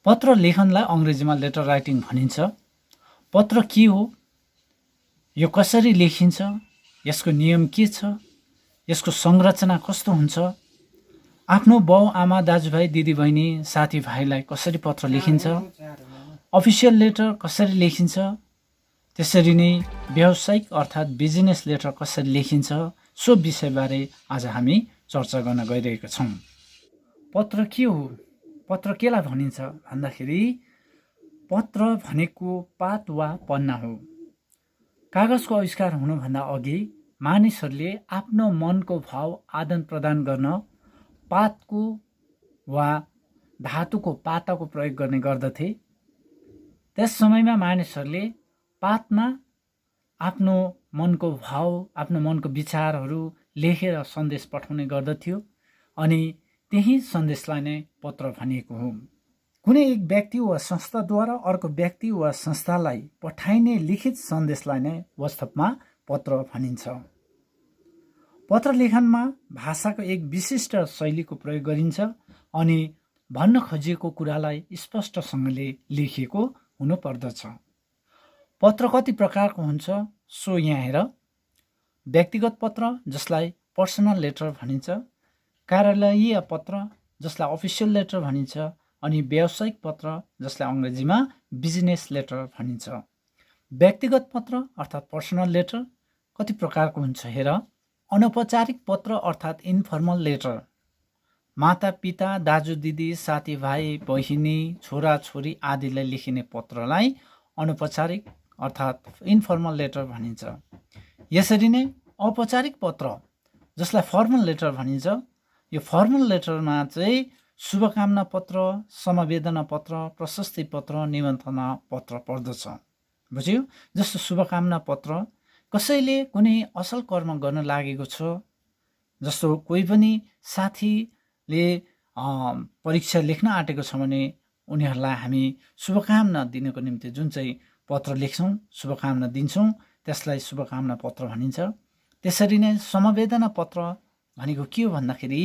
पत्र लेखनलाई अङ्ग्रेजीमा लेटर राइटिङ भनिन्छ। पत्र के हो, यो कसरी लेखिन्छ, यसको नियम के छ, यसको संरचना कस्तो हुन्छ, आफ्नो बाउ आमा दाजुभाइ दिदीबहिनी साथीभाइलाई कसरी पत्र लेखिन्छ, अफिसियल लेटर कसरी लेखिन्छ, त्यसरी नै व्यावसायिक अर्थात् बिजनेस लेटर कसरी लेखिन्छ, सो विषयबारे आज हामी चर्चा गर्न गइरहेका छौँ। पत्र के हो, पत्र केलाई भनिन्छ भन्दाखेरि पत्र भनेको पात वा पन्ना हो। कागजको आविष्कार हुनुभन्दा अघि मानिसहरूले आफ्नो मनको भाव आदान प्रदान गर्न पातको वा धातुको पाताको प्रयोग गर्ने गर्दथे। त्यस समयमा मानिसहरूले पातमा आफ्नो मनको भाव, आफ्नो मनको विचारहरू लेखेर सन्देश पठाउने गर्दथ्यो अनि त्यही सन्देशलाई नै पत्र भनिएको हो। कुनै एक व्यक्ति वा संस्थाद्वारा अर्को व्यक्ति वा संस्थालाई पठाइने लिखित सन्देशलाई नै वास्तवमा पत्र भनिन्छ। पत्र लेखनमा भाषाको एक विशिष्ट शैलीको प्रयोग गरिन्छ अनि भन्न खोजिएको कुरालाई स्पष्टसँगले लेखिएको हुनुपर्दछ। पत्र कति प्रकारको हुन्छ सो यहाँ हेर। व्यक्तिगत पत्र जसलाई पर्सनल लेटर भनिन्छ, कार्यालयीय पत्र जसलाई अफिसियल लेटर भनिन्छ अनि व्यावसायिक पत्र जसलाई अङ्ग्रेजीमा बिजनेस लेटर भनिन्छ। व्यक्तिगत पत्र अर्थात् पर्सनल लेटर कति प्रकारको हुन्छ हेर। अनौपचारिक पत्र अर्थात् इन्फर्मल लेटर, माता पिता दाजु दिदी साथीभाइ बहिनी छोरा छोरी आदिलाई लेखिने पत्रलाई अनौपचारिक अर्थात् इन्फर्मल लेटर भनिन्छ। यसरी नै औपचारिक पत्र जसलाई फर्मल लेटर भनिन्छ, यो फर्मल लेटरमा चाहिँ शुभकामना पत्र, समवेदना पत्र, प्रशस्ति पत्र, निमन्त्रणा पत्र पर्दछ। बुझ्यो? जस्तो शुभकामना पत्र कसैले कुनै असल कर्म गर्न लागेको छ, जस्तो कोही पनि साथीले परीक्षा लेख्न आँटेको छ भने उनीहरूलाई हामी शुभकामना दिनको निम्ति जुन चाहिँ पत्र लेख्छौँ, शुभकामना दिन्छौँ, त्यसलाई शुभकामना पत्र भनिन्छ। त्यसरी नै समवेदना पत्र भनेको के हो भन्दाखेरि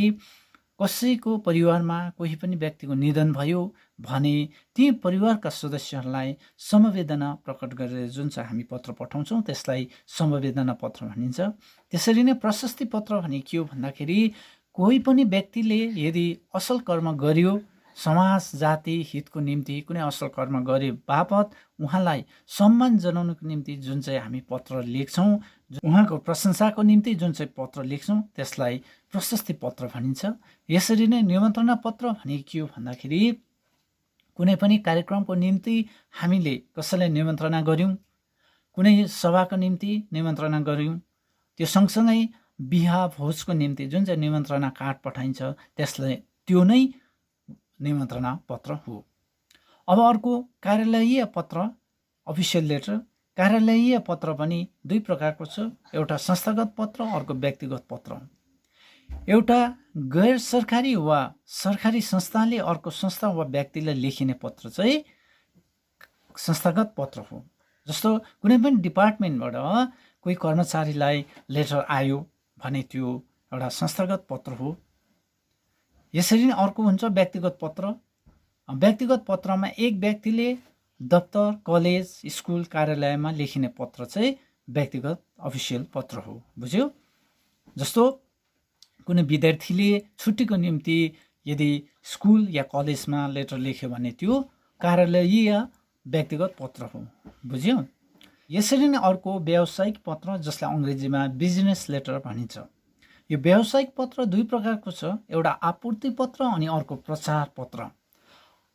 कसैको परिवारमा कोही पनि व्यक्तिको निधन भयो भने ती परिवारका सदस्यहरूलाई समवेदना प्रकट गरेर जुन चाहिँ हामी पत्र पठाउँछौँ त्यसलाई समवेदना पत्र भनिन्छ। त्यसरी नै प्रशस्ति पत्र भने के हो भन्दाखेरि कोही पनि व्यक्तिले यदि असल कर्म गर्यो, समाज जाति हितको निम्ति कुनै असल कर्म गरे बापत उहाँलाई सम्मान जनाउनको निम्ति जुन चाहिँ हामी पत्र लेख्छौँ, उहाँको प्रशंसाको निम्ति जुन चाहिँ पत्र लेख्छौँ त्यसलाई प्रशस्ति पत्र भनिन्छ। यसरी नै निमन्त्रणा पत्र भने के हो भन्दाखेरि कुनै पनि कार्यक्रमको निम्ति हामीले कसैलाई निमन्त्रणा गर्यौँ, कुनै सभाको निम्ति निमन्त्रणा गर्यौँ, त्यो सँगसँगै बिहा भोजको निम्ति जुन चाहिँ निमन्त्रणा कार्ड पठाइन्छ त्यसलाई त्यो नै निमन्त्रणा पत्र हो। अब अर्को कार्यालयीय पत्र, अफिसियल लेटर। कार्यालयीय पत्र पनि दुई प्रकारको छ, एउटा संस्थागत पत्र, अर्को व्यक्तिगत पत्र। एउटा गैर सरकारी वा सरकारी संस्थाले अर्को संस्था वा व्यक्तिलाई लेखिने पत्र चाहिँ संस्थागत पत्र हो। जस्तो कुनै पनि डिपार्टमेन्टबाट कोही कर्मचारीलाई लेटर आयो भने त्यो एउटा संस्थागत पत्र हो। यसरी नै अर्को हुन्छ व्यक्तिगत पत्र। व्यक्तिगत पत्रमा एक व्यक्तिले दफ्तर, कलेज, स्कुल, कार्यालयमा लेखिने पत्र चाहिँ व्यक्तिगत अफिसियल पत्र हो। बुझ्यो? जस्तो कुनै विद्यार्थीले छुट्टीको निम्ति यदि स्कुल या कलेजमा लेटर लेख्यो भने त्यो कार्यालयीय व्यक्तिगत पत्र हो। बुझ्यो? यसरी नै अर्को व्यावसायिक पत्र जसलाई अङ्ग्रेजीमा बिजनेस लेटर भनिन्छ। यो व्यावसायिक पत्र दुई प्रकारको छ, एउटा आपूर्ति पत्र अनि अर्को प्रचार पत्र।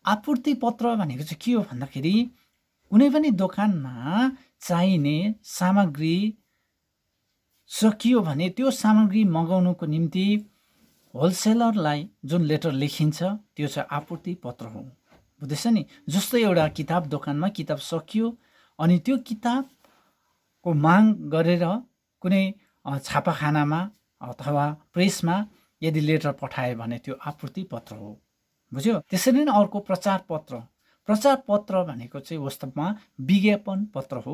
आपूर्ति पत्र भनेको चाहिँ के हो भन्दाखेरि कुनै पनि दोकानमा चाहिने सामग्री सकियो भने त्यो सामग्री मगाउनुको निम्ति होलसेलरलाई जुन लेटर लेखिन्छ त्यो चाहिँ आपूर्ति पत्र हो। बुझ्दैछ नि? जस्तो एउटा किताब दोकानमा किताब सकियो अनि त्यो किताबको माग गरेर कुनै छापाखानामा अथवा प्रेसमा यदि लेटर पठायो भने त्यो आपूर्ति पत्र हो। बुझ्यो? त्यसरी नै अर्को प्रचार पत्र। प्रचार पत्र भनेको चाहिँ वास्तवमा विज्ञापन पत्र हो।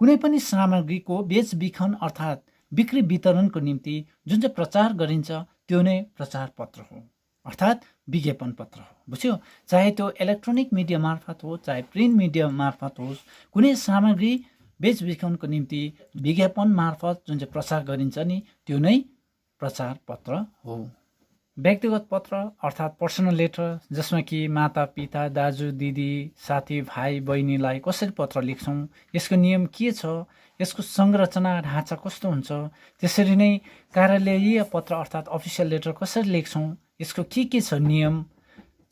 कुनै पनि सामग्रीको बेचबिखन अर्थात् बिक्री वितरणको निम्ति जुन चाहिँ प्रचार गरिन्छ त्यो नै प्रचार पत्र हो। अर्थात् विज्ञापन पत्र हो। बुझ्यो? चाहे त्यो इलेक्ट्रोनिक मिडिया मार्फत हो, चाहे प्रिन्ट मिडिया मार्फत होस्, कुनै सामग्री बेचबिखनको निम्ति विज्ञापन मार्फत जुन चाहिँ प्रचार गरिन्छ नि, त्यो नै प्रचार पत्र हो। व्यक्तिगत पत्र अर्थात् पर्सनल लेटर, जसमा कि माता पिता, दाजु दिदी, साथी भाइ बहिनीलाई कसरी पत्र लेख्छौँ, यसको नियम के छ, यसको संरचना ढाँचा कस्तो हुन्छ, त्यसरी नै कार्यालयीय पत्र अर्थात् अफिसियल लेटर कसरी लेख्छौँ, यसको के छ नियम,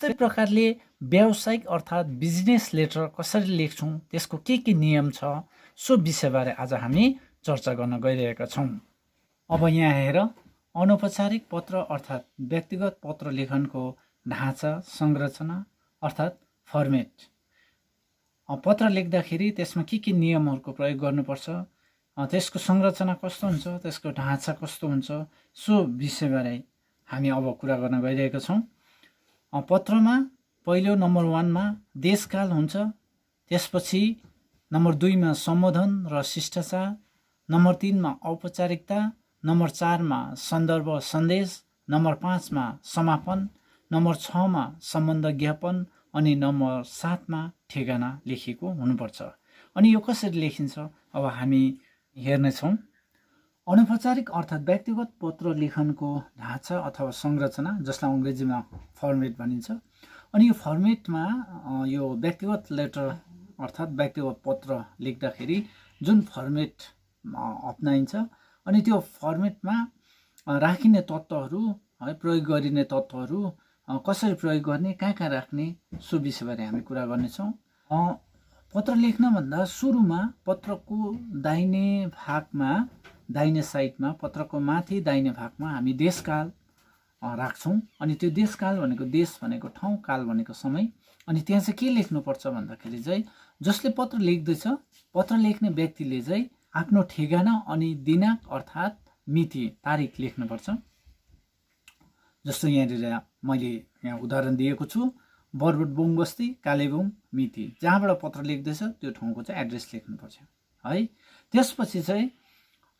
त्यस्तै प्रकारले व्यावसायिक अर्थात् बिजनेस लेटर कसरी लेख्छौँ, त्यसको के नियम छ, सो विषयबारे आज हामी चर्चा गर्न गइरहेका छौँ। अब यहाँ हेर, अनौपचारिक पत्र अर्थात् व्यक्तिगत पत्र लेखनको ढाँचा, संरचना अर्थात् फर्मेट। पत्र लेख्दाखेरि त्यसमा के नियमहरूको प्रयोग गर्नुपर्छ, त्यसको संरचना कस्तो हुन्छ, त्यसको ढाँचा कस्तो हुन्छ, सो विषयबारे हामी अब कुरा गर्न गइरहेका छौँ। पत्रमा पहिलो नम्बर 1 मा देशकाल हुन्छ, त्यसपछि नम्बर 2 मा सम्बोधन र शिष्टाचार, नम्बर 3 मा औपचारिकता, नम्बर 4 मा सन्दर्भ सन्देश, नम्बर 5 मा समापन, नम्बर 6 मा सम्बन्ध ज्ञापन अनि नम्बर 7 मा ठेगाना लेखिएको हुनुपर्छ। अनि यो कसरी लेखिन्छ अब हामी हेर्नेछौँ। अनौपचारिक अर्थात् व्यक्तिगत पत्र लेखनको ढाँचा अथवा संरचना, जसलाई अङ्ग्रेजीमा फर्मेट भनिन्छ। अनि यो फर्मेटमा यो व्यक्तिगत लेटर अर्थात् व्यक्तिगत पत्र लेख्दाखेरि जुन फर्मेट अपनाइन्छ, अनि त्यो फर्मेटमा राखिने तत्त्वहरू है, प्रयोग गरिने तत्त्वहरू कसरी प्रयोग गर्ने, कहाँ राख्ने, सो विषयबारे हामी कुरा गर्नेछौँ। पत्र लेख्नभन्दा सुरुमा पत्रको दाहिने भागमा, दाहिने साइडमा, पत्रको माथि दाहिने भागमा हामी देशकाल राख्छौँ। अनि त्यो देशकाल भनेको, देश भनेको ठाउँ, काल भनेको समय। अनि त्यहाँ चाहिँ के लेख्नुपर्छ भन्दाखेरि चाहिँ जसले पत्र लेख्दैछ, पत्र लेख्ने व्यक्तिले चाहिँ आफ्नो ठेगाना अनि दिनाङ्क अर्थात् मिति, तारिक लेख्नुपर्छ। जस्तो यहाँनिर मैले यहाँ उदाहरण दिएको छु, बरबोट बोङबस्ती कालेबुङ मिति, जहाँबाट पत्र लेख्दैछ त्यो ठाउँको चाहिँ एड्रेस लेख्नुपर्छ है। त्यसपछि चाहिँ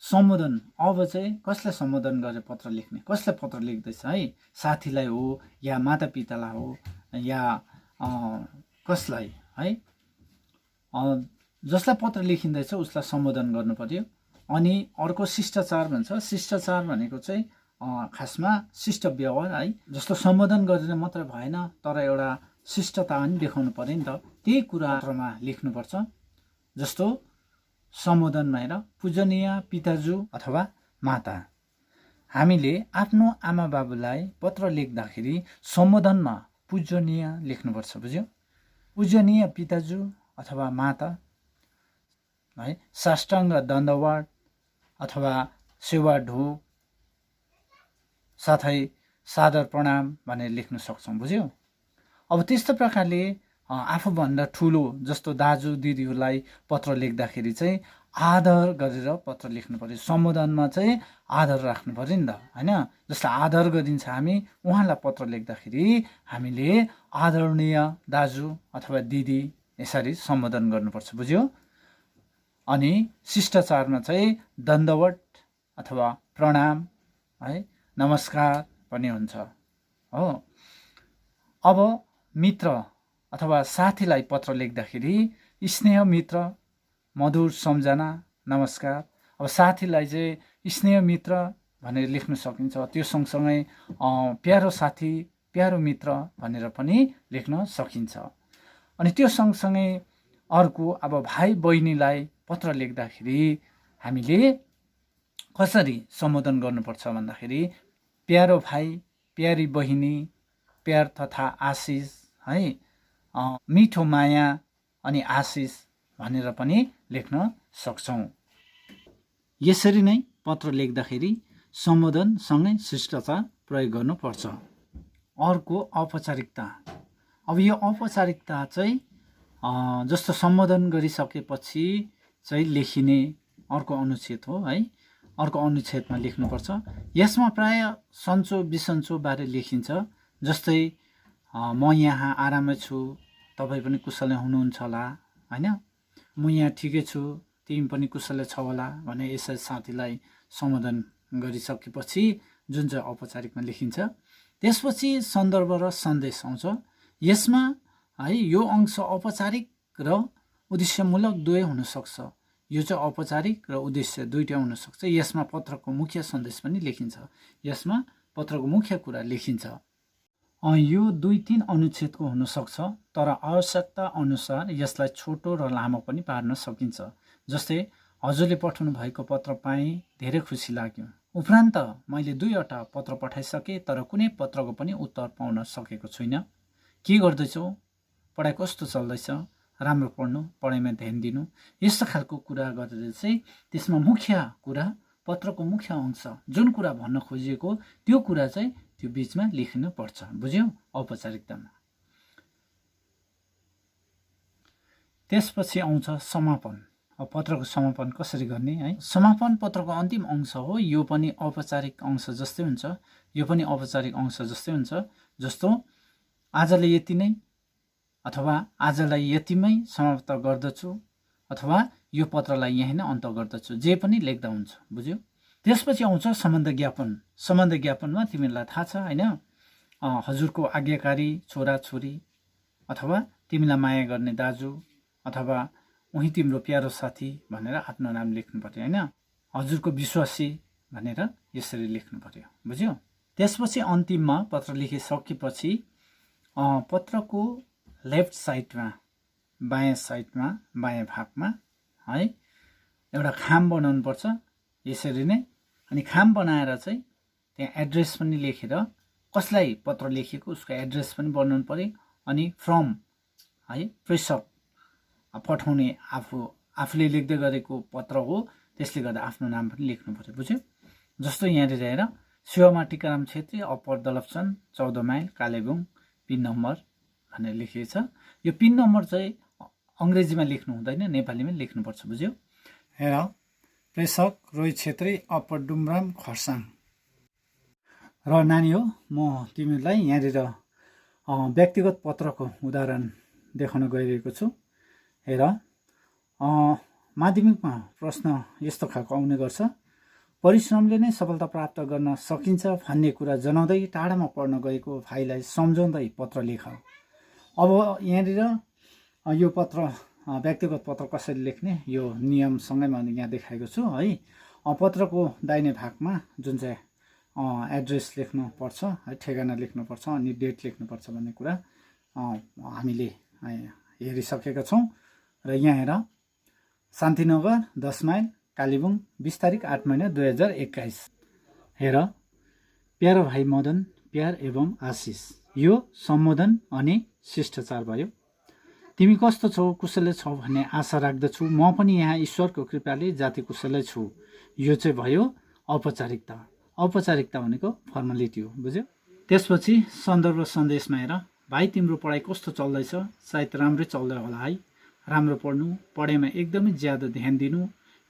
सम्बोधन, अब चाहिँ कसलाई सम्बोधन गरेर पत्र लेख्ने, कसलाई पत्र लेख्दैछ है, साथीलाई हो या मातापितालाई हो या कसलाई है, जसलाई पत्र लेखिँदैछ उसलाई सम्बोधन गर्नु पर्यो। अनि अर्को शिष्टाचार भन्छ। शिष्टाचार भनेको चाहिँ खासमा शिष्ट व्यवहार है, जस्तो सम्बोधन गरेर मात्रै भएन, तर एउटा शिष्टता पनि देखाउनु पर्यो नि त, त्यही कुरा पत्रमा लेख्नुपर्छ। जस्तो सम्बोधनमा हेर, पूजनीय पिताजु अथवा माता। हामीले आफ्नो आमा बाबुलाई पत्र लेख्दाखेरि सम्बोधनमा पूजनीय लेख्नुपर्छ, बुझ्यो? पूजनीय पिताजु अथवा माता है, साष्टाङ्ग दण्डवत अथवा सेवा ढोक, साथै सादर प्रणाम भनेर लेख्न सक्छौँ, बुझ्यो? अब त्यस्तो प्रकारले आफूभन्दा ठुलो जस्तो दाजु दिदीहरूलाई पत्र लेख्दाखेरि चाहिँ आदर गरेर पत्र लेख्नु पर्यो। सम्बोधनमा चाहिँ आदर राख्नु पर्यो नि त होइन। जसलाई आदर गरिन्छ हामी, उहाँलाई पत्र लेख्दाखेरि हामीले आदरणीय दाजु अथवा दिदी यसरी सम्बोधन गर्नुपर्छ, बुझ्यो? अनि शिष्टाचारमा चाहिँ दण्डवत अथवा प्रणाम है, नमस्कार पनि हुन्छ हो। अब मित्र अथवा साथीलाई पत्र लेख्दाखेरि स्नेह मित्र, मधुर सम्झना, नमस्कार। अब साथीलाई चाहिँ स्नेह मित्र भनेर लेख्न सकिन्छ। त्यो सँगसँगै प्यारो साथी, प्यारो मित्र भनेर पनि लेख्न सकिन्छ। अनि त्यो सँगसँगै अर्को, अब भाइ बहिनीलाई पत्र लेख्दाखेरि हामीले कसरी सम्बोधन गर्नुपर्छ भन्दाखेरि प्यारो भाइ, प्यारी बहिनी, प्यार तथा आशिष है, मिठो माया अनि आशिष भनेर पनि लेख्न सक्छौँ। यसरी नै पत्र लेख्दाखेरि सम्बोधनसँगै शिष्टाचार प्रयोग गर्नुपर्छ। अर्को औपचारिकता। अब यो औपचारिकता चाहिँ जस्तो सम्बोधन गरिसकेपछि चाहिँ लेखिने अर्को अनुच्छेद हो है। अर्को अनुच्छेदमा लेख्नुपर्छ। यसमा प्राय सन्चो बिसन्चो बारे लेखिन्छ। जस्तै म यहाँ आरामै छु, तपाईँ पनि कुशलै हुनुहुन्छ होला होइन, म यहाँ ठिकै छु, तिमी पनि कुशलै छौ होला भने यसरी साथीलाई सम्बोधन गरिसकेपछि जुन चाहिँ औपचारिकमा लेखिन्छ त्यसपछि सन्दर्भ र सन्देश आउँछ। यसमा है यो अंश औपचारिक र उद्देश्यमूलक दुवै हुनसक्छ। यो चाहिँ औपचारिक र उद्देश्य दुईटै हुनसक्छ। यसमा पत्रको मुख्य सन्देश पनि लेखिन्छ, यसमा पत्रको मुख्य कुरा लेखिन्छ। यो 2-3 अनुच्छेदको हुनसक्छ, तर आवश्यकता अनुसार यसलाई छोटो र लामो पनि पार्न सकिन्छ। जस्तै हजुरले पठाउनु भएको पत्र पाएँ, धेरै खुसी लाग्यो। उपरान्त मैले 2वटा पत्र पठाइसकेँ, तर कुनै पत्रको पनि उत्तर पाउन सकेको छुइनँ। के गर्दैछौ? पढाइ कस्तो चल्दैछ? राम्रो पढ्नु, पढाइमा ध्यान दिनु, यस्तो खालको कुरा गरेर चाहिँ त्यसमा मुख्य कुरा, पत्रको मुख्य अंश जुन कुरा भन्न खोजिएको त्यो कुरा चाहिँ त्यो बिचमा लेख्नु पर्छ। बुझ्यौ? औपचारिकतामा। त्यसपछि आउँछ समापन। अब पत्रको समापन कसरी गर्ने है? समापन पत्रको अन्तिम अंश हो। यो पनि औपचारिक अंश जस्तै हुन्छ, यो पनि औपचारिक अंश जस्तै हुन्छ। जस्तो आजलाई यति नै, अथवा आजलाई यतिमै समाप्त गर्दछु, अथवा यो पत्रलाई यही नै अन्त गर्दछु, जे पनि लेख्दा हुन्छ। बुझ्यौ? त्यसपछि आउँछ सम्बन्ध ज्ञापन। सम्बन्ध ज्ञापनमा तिमीलाई थाहा छ हैन, हजुरको आज्ञाकारी छोरा छोरी, अथवा तिमीलाई माया गर्ने दाजु, अथवा उही तिम्रो प्यारो साथी भनेर आफ्नो नाम लेख्नु पर्यो हैन। हजुरको विश्वासी भनेर यसरी लेख्नु पर्यो। बुझ्यौ? त्यसपछि अन्तिममा पत्र लेखिसकेपछि पत्रको लेफ्ट साइडमा, बायाँ साइडमा, बायाँ भागमा है एउटा खाम बनाउनु पर्छ यसरी नै। अनि खाम बनाएर चाहिँ त्यहाँ एड्रेस पनि लेखेर, कसलाई पत्र लेखेको उसको एड्रेस पनि बनाउनु पर्यो। अनि फ्रम है, प्रेषक पठाउने आफूले लेख्दै गरेको पत्र हो, त्यसले गर्दा आफ्नो नाम पनि लेख्नु पर्यो। बुझ्यो? जस्तो यहाँनिर हेर, शिवमा Tikaram Chhetri, upper Dalapchan, 14 mile, Kalebung, pin number भनेर लेखिएको छ। यो पिन नम्बर चाहिँ अङ्ग्रेजीमा लेख्नु हुँदैन, नेपालीमा लेख्नुपर्छ। बुझ्यो? हेर, प्रेषक रोहित छेत्री, अप्पर डुमराम, खरसाङ। र नानी हो, म तिमीलाई यहाँनिर व्यक्तिगत पत्रको उदाहरण देखाउन गइरहेको छु। हेर, माध्यमिकमा प्रश्न यस्तो खालको आउने गर्छ, परिश्रमले नै सफलता प्राप्त गर्न सकिन्छ भन्ने कुरा जनाउँदै टाढामा पढ्न गएको भाइलाई सम्झाउँदै पत्र लेख। अब यहाँनिर यो पत्र, व्यक्तिगत पत्र कसरी लेख्ने यो नियमसँगै मैले यहाँ देखाएको छु है। पत्रको दाहिने भागमा जुन चाहिँ एड्रेस लेख्नुपर्छ है, ठेगाना लेख्नुपर्छ, अनि डेट लेख्नुपर्छ भन्ने कुरा हामीले हेरिसकेका छौँ। र यहाँ हेर, शान्तिनगर 10 माइल, कालेबुङ, 20 तारिक 8 महिना 2021। हेर, प्यारो भाइ मदन, प्यार एवं आशिष। यो सम्बोधन अनि शिष्टाचार भयो। तिमी कस्तो छौ, कुशलै छौ भन्ने आशा राख्दछु। म पनि यहाँ ईश्वरको कृपाले जाति कुशलै छु। यो चाहिँ भयो औपचारिकता। औपचारिकता भनेको फर्मालिटी हो। बुझ्यो? त्यसपछि सन्दर्भ सन्देशमा हेर, भाइ तिम्रो पढाइ कस्तो चल्दैछ? सायद राम्रै चल्दै होला है। राम्रो पढ्नु, पढाइमा एकदमै ज्यादा ध्यान दिनु,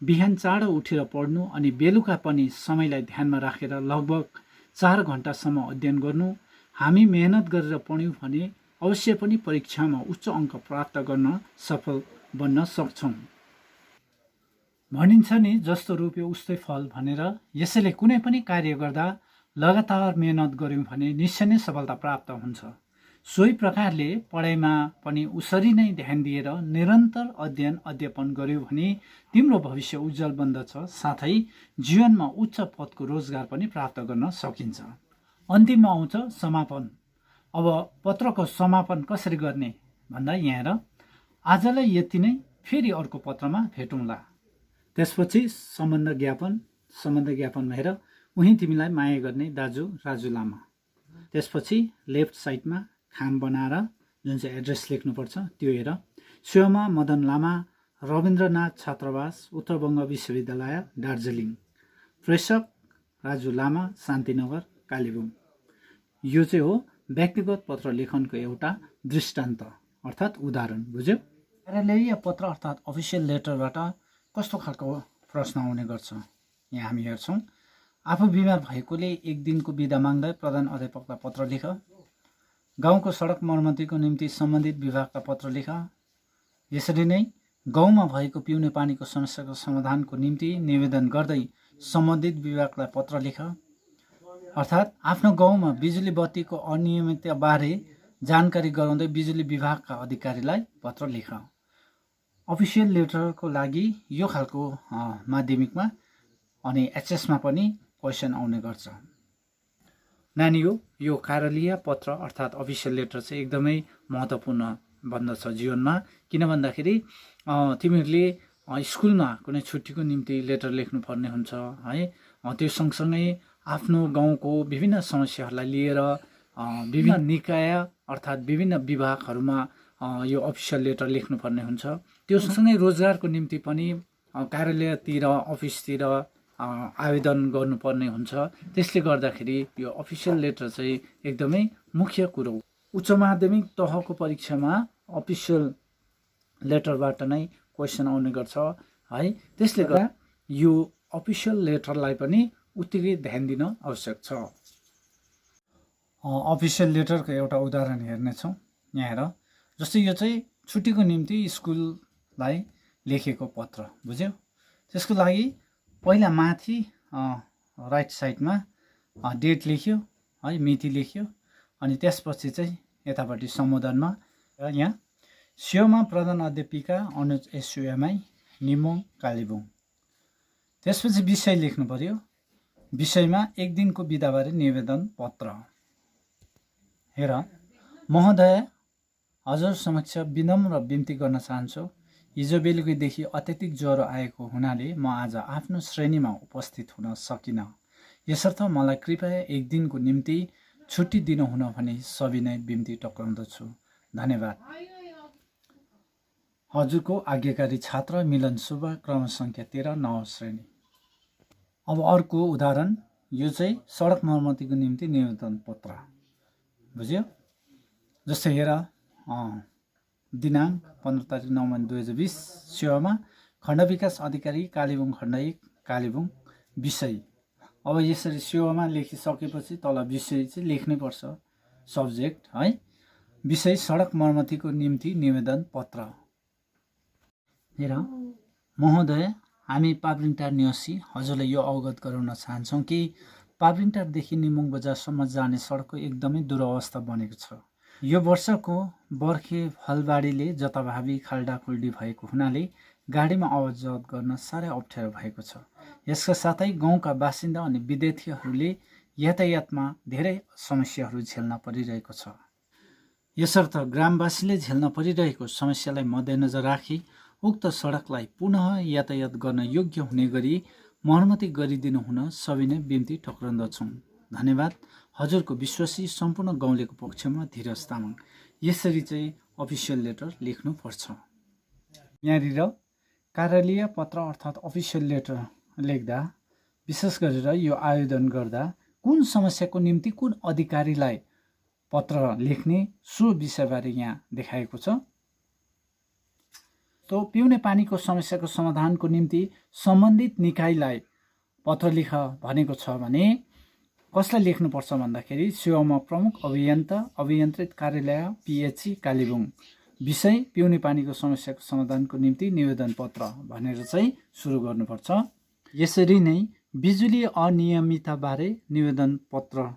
बिहान चाँडो उठेर पढ्नु, अनि बेलुका पनि समयलाई ध्यानमा राखेर लगभग 4 घन्टासम्म अध्ययन गर्नु। हामी मेहनत गरेर पढ्यौँ भने अवश्य पनि परीक्षामा उच्च अङ्क प्राप्त गर्न सफल बन्न सक्छौँ। भनिन्छ नि, जस्तो रोप्यो उस्तै फल भनेर। यसैले कुनै पनि कार्य गर्दा लगातार मेहनत गऱ्यौँ भने निश्चय नै सफलता प्राप्त हुन्छ। सोही प्रकारले पढाइमा पनि उसरी नै ध्यान दिएर निरन्तर अध्ययन गर्यौँ भने तिम्रो भविष्य उज्जवल बन्दछ, साथै जीवनमा उच्च पदको रोजगार पनि प्राप्त गर्न सकिन्छ। अन्तिममा आउँछ समापन। अब पत्रको समापन कसरी गर्ने भन्दा यहाँ हेर, आजलाई यति नै, फेरि अर्को पत्रमा भेटौँला। त्यसपछि सम्बन्ध ज्ञापन। सम्बन्ध ज्ञापनमा हेर, उही तिमीलाई माया गर्ने दाजु राजु लामा। त्यसपछि लेफ्ट साइडमा खाम बनाएर जुन चाहिँ एड्रेस लेख्नुपर्छ त्यो हेर, शिवमा मदन लामा, रविन्द्रनाथ छात्रावास, उत्तर बङ्ग विश्वविद्यालय, दार्जिलिङ। प्रेषक राजु लामा, शान्तिनगर, कालेबुङ। यो चाहिँ हो व्यक्तिगत पत्र लेखनको एउटा दृष्टान्त अर्थात् उदाहरण। बुझ्यो? कार्यालयीय पत्र अर्थात् अफिसियल लेटरबाट कस्तो खालको प्रश्न आउने गर्छ यहाँ हामी हेर्छौँ। आफू बिमार भएकोले 1 दिनको बिदा माग्दै प्रधान अध्यापकलाई पत्र लेख। गाउँको सडक मर्मतीको निम्ति सम्बन्धित विभागलाई पत्र लेख। यसरी नै गाउँमा भएको पिउने पानीको समस्याको समाधानको निम्ति निवेदन गर्दै सम्बन्धित विभागलाई पत्र लेख। अर्थात् आफ्नो गाउँमा बिजुली बत्तीको अनियमितताबारे जानकारी गराउँदै बिजुली विभागका अधिकारीलाई पत्र लेख। अफिसियल लेटरको लागि यो खालको माध्यमिकमा अनि एचएसमा पनि क्वेसन आउने गर्छ। नानी यो कार्यालय पत्र अर्थात् अफिसियल लेटर चाहिँ एकदमै महत्त्वपूर्ण बन्दछ जीवनमा। किन भन्दाखेरि तिमीहरूले स्कुलमा कुनै छुट्टीको निम्ति लेटर लेख्नुपर्ने हुन्छ है। त्यो सँगसँगै आफ्नो गाउँको विभिन्न समस्याहरूलाई लिएर विभिन्न निकाय अर्थात् विभिन्न विभागहरूमा यो अफिसियल लेटर लेख्नुपर्ने हुन्छ। त्यो सँगसँगै रोजगारको निम्ति पनि कार्यालयतिर अफिसतिर आवेदन गर्नुपर्ने हुन्छ। त्यसले गर्दाखेरि यो अफिसियल लेटर चाहिँ एकदमै मुख्य कुरो हो। उच्च माध्यमिक तहको परीक्षामा अफिसियल लेटरबाट नै क्वेसन आउने गर्छ है। त्यसले गर्दा यो अफिसियल लेटरलाई पनि उत्तिकै ध्यान दिन आवश्यक छ। अफिसियल लेटरको एउटा उदाहरण हेर्नेछौँ यहाँ हेर। जस्तै यो चाहिँ छुट्टीको निम्ति स्कुललाई लेखेको पत्र बुझ्यौ। त्यसको लागि पहिला माथि राइट साइडमा डेट लेख्यो है, मिति लेख्यो अनि त्यसपछि चाहिँ यतापट्टि सम्बोधनमा यहाँ स्योमा प्रधान अध्यापिका अनुज एसयुएमआई निमोङ कालेबुङ। त्यसपछि विषय लेख्नु पर्यो। विषयमा एक दिनको बिदाबारे निवेदन पत्र। हेर महोदय, हजुर समक्ष विनम्र बिन्ती गर्न चाहन्छु। हिजो बेलुकीदेखि अत्यधिक ज्वरो आएको हुनाले म आज आफ्नो श्रेणीमा उपस्थित हुन सकिनँ। यसर्थ मलाई कृपया एक दिनको निम्ति छुट्टी दिनुहुन भनी सविनय बिन्ती टक्राउँदछु। धन्यवाद। हजुरको आज्ञाकारी छात्र मिलन सुब्बा, क्रम सङ्ख्या 13, 9 श्रेणी। अब अर्को उदाहरण, यो चाहिँ सडक मर्मतीको निम्ति निवेदन पत्र बुझ्यो। जस्तै हेर दिनाङ्क 15 तारिक 9 महिना 2020 सेवामा खण्ड विकास अधिकारी कालेबुङ खण्ड 1 कालेबुङ। विषय अब यसरी सेवामा लेखिसकेपछि तल विषय चाहिँ लेख्नै पर्छ, सब्जेक्ट है। विषय सडक मर्मतीको निम्ति निवेदन पत्र। हेर महोदय, हामी पाब्रिङटार निवासी हजुरलाई यो अवगत गराउन चाहन्छौँ कि पाब्रिङटारदेखि निमुङ बजारसम्म जाने सडकको एकदमै दुरवस्था बनेको छ। यो वर्षको बर्खे फलबाडीले जताभावी खाल्डाखुल्डी भएको हुनाले गाडीमा आवाज जावत गर्न साह्रै अप्ठ्यारो भएको छ। यसका साथै गाउँका बासिन्दा अनि विद्यार्थीहरूले यातायातमा धेरै समस्याहरू झेल्न परिरहेको छ। यसर्थ ग्रामवासीले झेल्न परिरहेको समस्यालाई मध्यनजर राखी उक्त सडकलाई पुनः यातायात गर्न योग्य हुने गरी मर्मती गरिदिनु हुन सविनय बिन्ती टक्राउँदछौँ। धन्यवाद। हजुरको विश्वासी सम्पूर्ण गाउँलेको पक्षमा धीरज तामाङ। यसरी चाहिँ अफिसियल लेटर लेख्नुपर्छ। यहाँनिर कार्यालय पत्र अर्थात् अफिसियल लेटर लेख्दा विशेष गरेर यो आवेदन गर्दा कुन समस्याको निम्ति कुन अधिकारीलाई पत्र लेख्ने सो विषयबारे यहाँ देखाएको छ। तो पिउने पानीको समस्याको समाधानको निम्ति सम्बन्धित निकायलाई पत्र लेख भनेको छ भने कसलाई लेख्नुपर्छ भन्दाखेरि सेवामा प्रमुख अभियन्ता अभियन्त्रित कार्यालय पिएचई कालेबुङ। विषय पिउने पानीको समस्याको समाधानको निम्ति निवेदन पत्र भनेर चाहिँ सुरु गर्नुपर्छ। यसरी नै बिजुली अनियमितताबारे निवेदन पत्र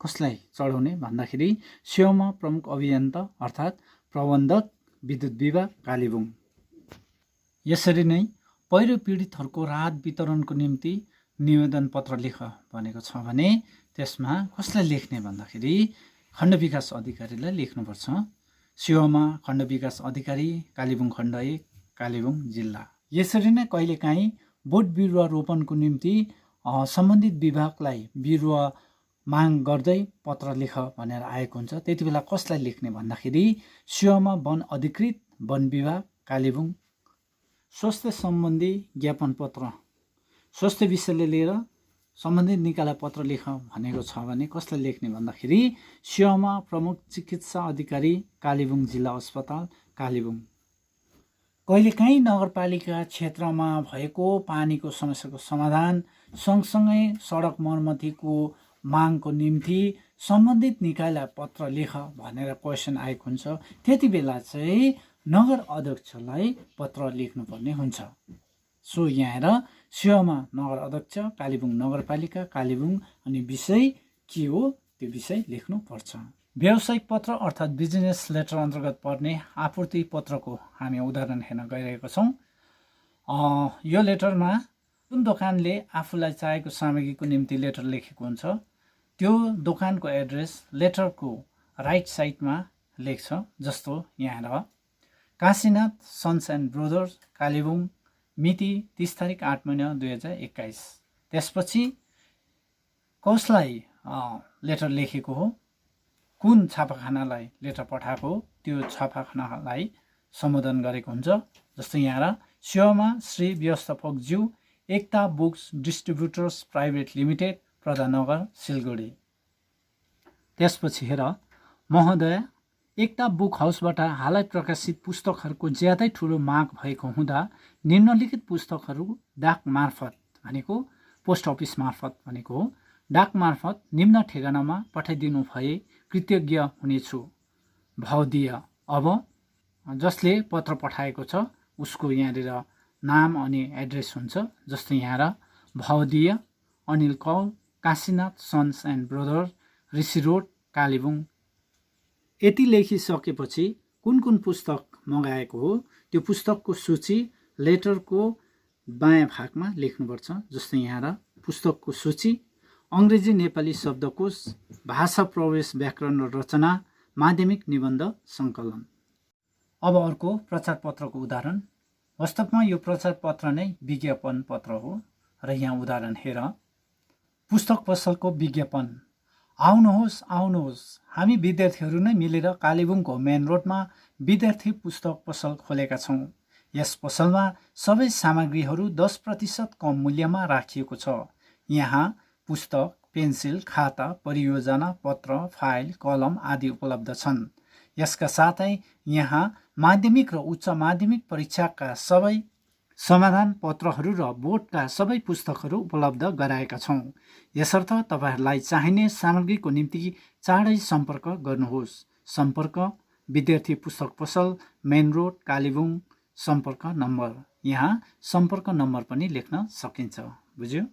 कसलाई चढाउने भन्दाखेरि सेवामा प्रमुख अभियन्ता अर्थात् प्रबन्धक विद्युत विभाग कालेबुङ। यसरी नै पहिरो पीडितहरूको राहत वितरणको निम्ति निवेदन पत्र लेख भनेको छ भने त्यसमा कसलाई लेख्ने भन्दाखेरि खण्ड विकास अधिकारीलाई लेख्नुपर्छ। सेवामा खण्ड विकास अधिकारी कालेबुङ खण्ड 1 कालेबुङ जिल्ला। यसरी नै कहिलेकाहीँ बोट बिरुवा रोपनको निम्ति सम्बन्धित विभागलाई बिरुवा माग गर्दै पत्र लेख भनेर आएको हुन्छ। त्यति बेला कसलाई लेख्ने भन्दाखेरि सेवामा वन अधिकृत वन विभाग कालेबुङ। स्वास्थ्य सम्बन्धी ज्ञापन पत्र स्वास्थ्य विषयले लिएर सम्बन्धित निकायलाई पत्र लेख भनेको छ भने कसलाई लेख्ने भन्दाखेरि सेवामा प्रमुख चिकित्सा अधिकारी कालेबुङ जिल्ला अस्पताल कालेबुङ। कहिलेकाहीँ नगरपालिका क्षेत्रमा भएको पानीको समस्याको समाधान सँगसँगै सडक मर्मतीको मागको निम्ति सम्बन्धित निकायलाई पत्र लेख भनेर क्वेसन आएको हुन्छ। त्यति बेला चाहिँ नगर अध्यक्षलाई पत्र लेख्नुपर्ने हुन्छ। सो यहाँ हेर सेवामा नगर अध्यक्ष कालेबुङ नगरपालिका कालेबुङ अनि विषय के हो त्यो विषय लेख्नुपर्छ। व्यावसायिक पत्र अर्थात् बिजनेस लेटर अन्तर्गत पर्ने आपूर्ति पत्रको हामी उदाहरण हेर्न गइरहेका छौँ। यो लेटरमा जुन दोकानले आफूलाई चाहेको सामग्रीको निम्ति लेटर लेखेको हुन्छ त्यो दोकानको एड्रेस लेटरको राइट साइडमा लेख्छ। जस्तो यहाँ र Kashinath sons and brothers Kalebung मिति 30 तारिक 8 महिना 2021। त्यसपछि कसलाई लेटर लेखेको हो, कुन छापाखानालाई लेटर पठाएको हो त्यो छापाखानालाई सम्बोधन गरेको हुन्छ। जस्तो यहाँ र सेवामा श्री व्यवस्थापकज्यू Ekta books distributors private limited Pradhannagar Siliguri. त्यसपछि हेर महोदय, एकता बुक हाउसबाट हालै प्रकाशित पुस्तकहरूको ज्यादै ठुलो माग भएको हुँदा निम्नलिखित पुस्तकहरू डाक मार्फत भनेको पोस्ट अफिस मार्फत भनेको हो डाक मार्फत निम्न ठेगानामा पठाइदिनु भए कृतज्ञ हुनेछु। भवदीय। अब जसले पत्र पठाएको छ उसको यहाँनिर नाम अनि एड्रेस हुन्छ। जस्तो यहाँ र भवदीय Anil Kaul Kashinath sons and brothers Rishi road Kalebung. यति लेखिसकेपछि कुन कुन पुस्तक मगाएको हो त्यो पुस्तकको सूची लेटरको बायाँ भागमा लेख्नुपर्छ। जस्तो यहाँ र पुस्तकको सूची अङ्ग्रेजी नेपाली शब्दकोश भाषा प्रवेश व्याकरण र रचना माध्यमिक निबन्ध सङ्कलन। अब अर्को प्रचार पत्रको उदाहरण। वास्तवमा यो प्रचार पत्र नै विज्ञापन पत्र हो र यहाँ उदाहरण हेर। पुस्तक पसलको विज्ञापन। आउनुहोस् आउनुहोस्, हामी विद्यार्थीहरू नै मिलेर कालेबुङको मेन रोडमा विद्यार्थी पुस्तक पसल खोलेका छौँ। यस पसलमा सबै सामग्रीहरू 10% कम मूल्यमा राखिएको छ। यहाँ पुस्तक, पेन्सिल, खाता, परियोजना, पत्र, फाइल, कलम आदि उपलब्ध छन्। यसका साथै यहाँ माध्यमिक र उच्च माध्यमिक परीक्षाका सबै समाधान पत्रहरू र बोर्डका सबै पुस्तकहरू उपलब्ध गराएका छौँ। यसर्थ तपाईँहरूलाई चाहिने सामग्रीको निम्ति चाँडै सम्पर्क गर्नुहोस्। सम्पर्क विद्यार्थी पुस्तक पसल मेन रोड कालेबुङ। सम्पर्क नम्बर यहाँ सम्पर्क नम्बर पनि लेख्न सकिन्छ। बुझ्यो?